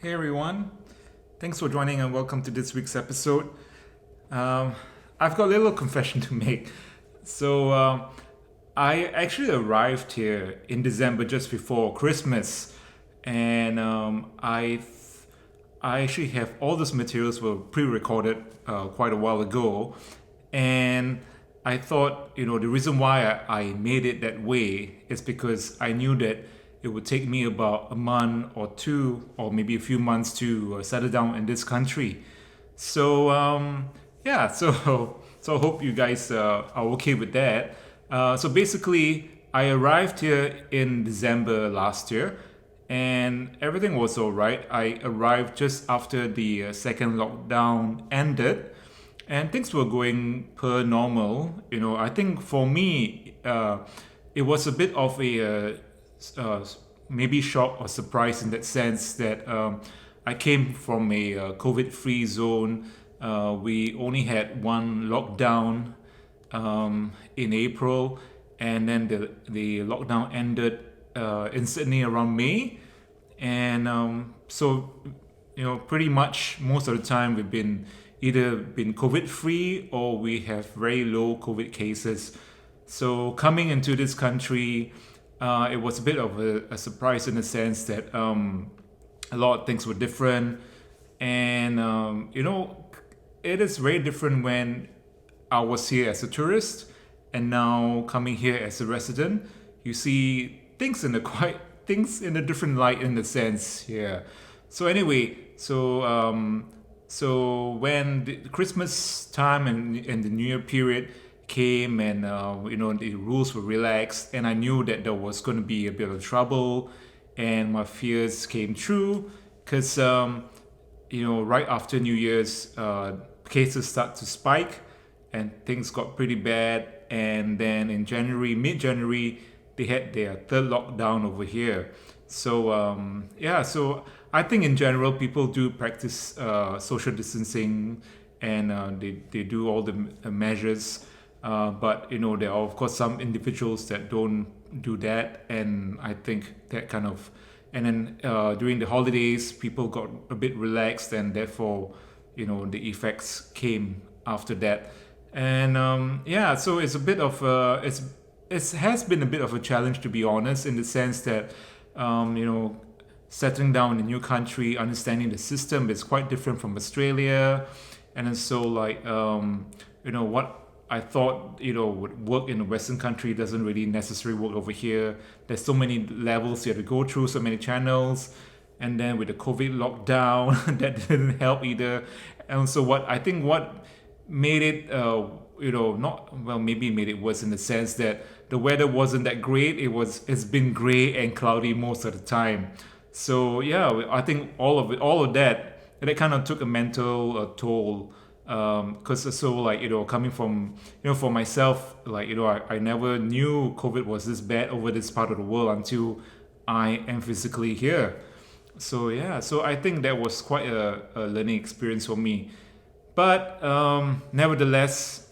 Hey everyone, thanks for joining and welcome to this week's episode. Um, I've got a little confession to make. So, I actually arrived here in December just before Christmas, and I actually have all those materials were pre-recorded quite a while ago, and I thought the reason why I made it that way is because I knew that it would take me about a month or two or maybe a few months to settle down in this country. So yeah, so I hope you guys are okay with that. So basically, I arrived here in December last year, and everything was all right. I arrived just after the second lockdown ended, and things were going per normal. I think for me, it was a bit of a maybe shock or surprise in that sense that I came from a COVID-free zone. We only had one lockdown in April, and then the lockdown ended in Sydney around May, and so pretty much most of the time we've been either been COVID-free or we have very low COVID cases. So coming into this country, it was a bit of a surprise in the sense that a lot of things were different, and it is very different when I was here as a tourist and now coming here as a resident. You see things in a different light in the sense, yeah. So anyway, so when the Christmas time and the New Year period came, and the rules were relaxed, and I knew that there was going to be a bit of trouble, and my fears came true because right after New Year's, cases start to spike and things got pretty bad, and then in mid-January, they had their third lockdown over here. So yeah, so I think in general people do practice social distancing, and they do all the measures. But there are of course some individuals that don't do that, and I think that kind of, and then during the holidays, people got a bit relaxed, and therefore, the effects came after that, and yeah, so it's a bit of it has been a bit of a challenge, to be honest, in the sense that settling down in a new country, understanding the system is quite different from Australia, and then so like what I thought would work in a Western country doesn't really necessarily work over here. There's so many levels you have to go through, so many channels, and then with the COVID lockdown, that didn't help either. And so what made it not well, maybe made it worse in the sense that the weather wasn't that great. It's been gray and cloudy most of the time. So yeah, I think all of that kind of took a mental toll, because so like coming from for myself, like I never knew COVID was this bad over this part of the world until I am physically here. So yeah, so I think that was quite a learning experience for me. But nevertheless,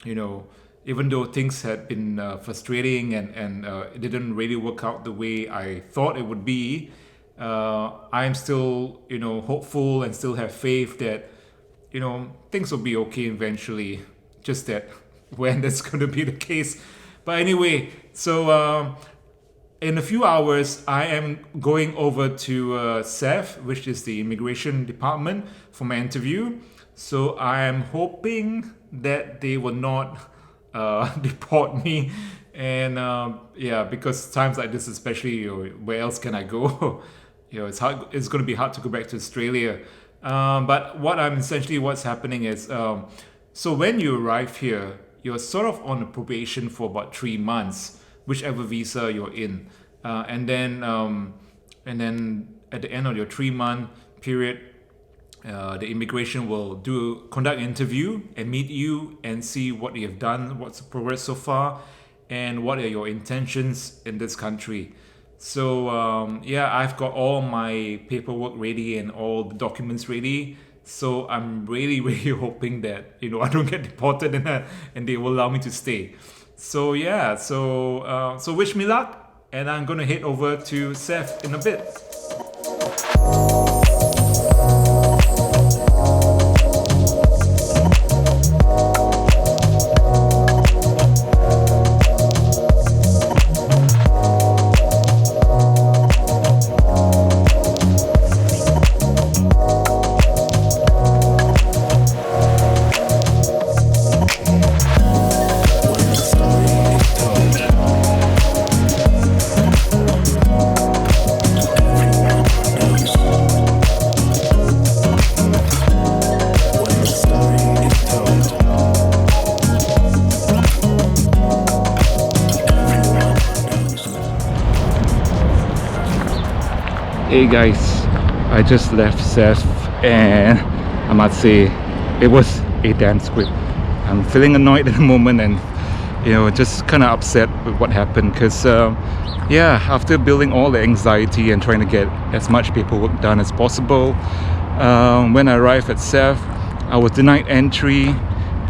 even though things had been frustrating, and it didn't really work out the way I thought it would be, I'm still hopeful and still have faith that things will be okay eventually. Just that when that's going to be the case. But anyway, so in a few hours, I am going over to CEF, which is the immigration department, for my interview. So I am hoping that they will not deport me. And yeah, because times like this, especially, where else can I go? It's hard. It's going to be hard to go back to Australia. But what's happening is, so when you arrive here, you're sort of on a probation for about 3 months, whichever visa you're in, and then at the end of your 3 month period, the immigration will conduct an interview and meet you and see what you have done, what's the progress so far, and what are your intentions in this country. So yeah, I've got all my paperwork ready and all the documents ready. So I'm really, really hoping that I don't get deported, and they will allow me to stay. So yeah, so wish me luck, and I'm gonna head over to Seth in a bit. Hey guys, I just left Seth and I must say it was a damn squib. I'm feeling annoyed at the moment and just kind of upset with what happened because yeah, after building all the anxiety and trying to get as much paperwork done as possible, when I arrived at Seth, I was denied entry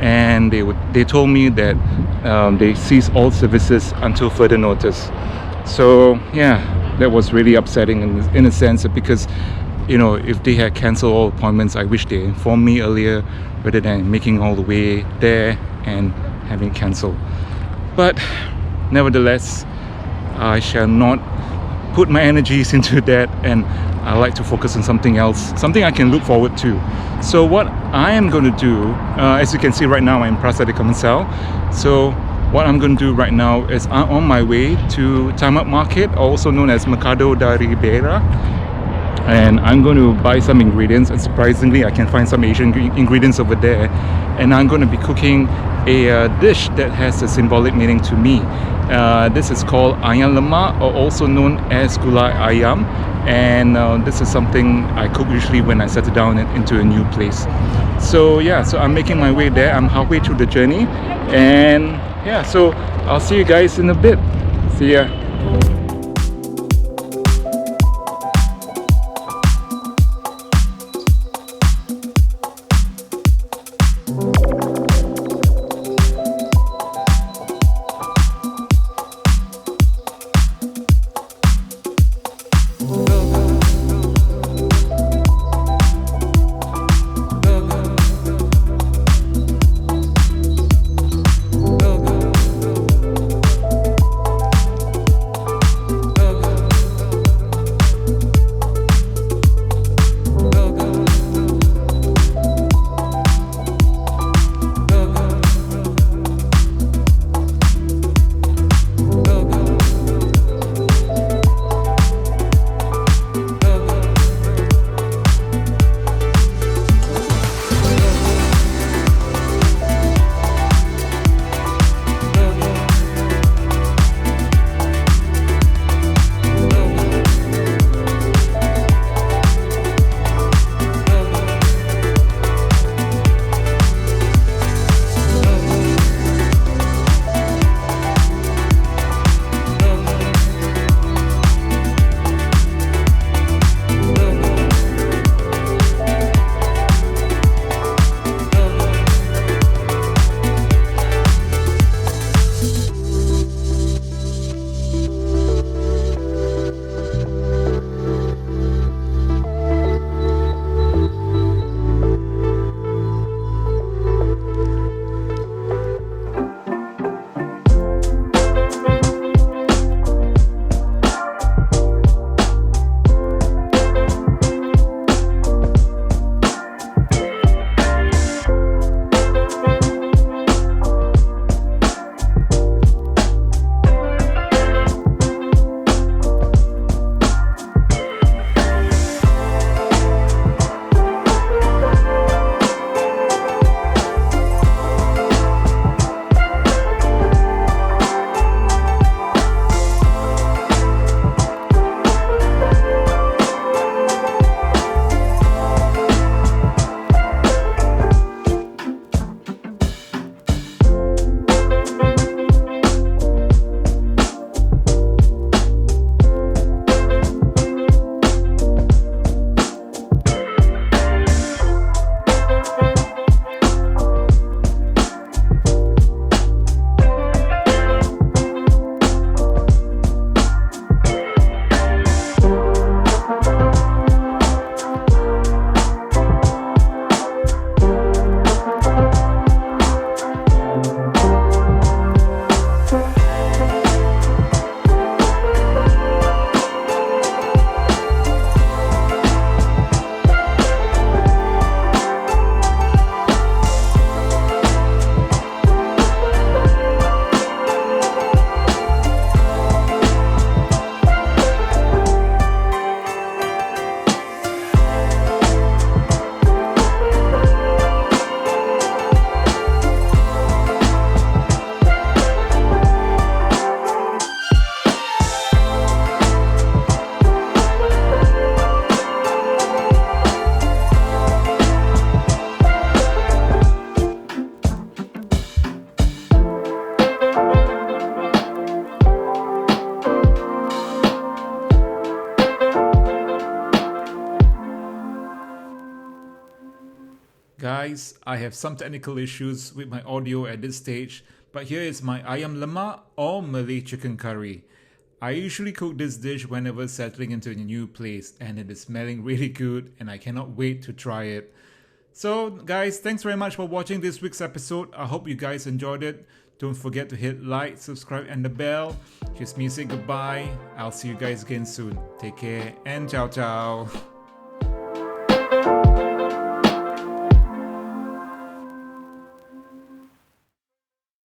and they told me that they cease all services until further notice. So yeah, that was really upsetting in a sense because if they had cancelled all appointments, I wish they informed me earlier rather than making all the way there and having cancelled. But nevertheless, I shall not put my energies into that, and I like to focus on something else, something I can look forward to. So what I am going to do, as you can see right now, I'm in Praça de Comensal. So what I'm going to do right now is I'm on my way to Time Out Market, also known as Mercado da Ribeira, and I'm going to buy some ingredients, and surprisingly I can find some Asian ingredients over there, and I'm going to be cooking a dish that has a symbolic meaning to me. This is called ayam lemak, or also known as gulai ayam, and this is something I cook usually when I settle down into a new place. So yeah, so I'm making my way there. I'm halfway through the journey, and yeah, so I'll see you guys in a bit. See ya. guys, I have some technical issues with my audio at this stage, but here is my ayam lemak or Malay chicken curry. I usually cook this dish whenever settling into a new place, and it is smelling really good and I cannot wait to try it. So guys, thanks very much for watching this week's episode. I hope you guys enjoyed it. Don't forget to hit like, subscribe and the bell. Here's me saying goodbye. I'll see you guys again soon. Take care and ciao ciao.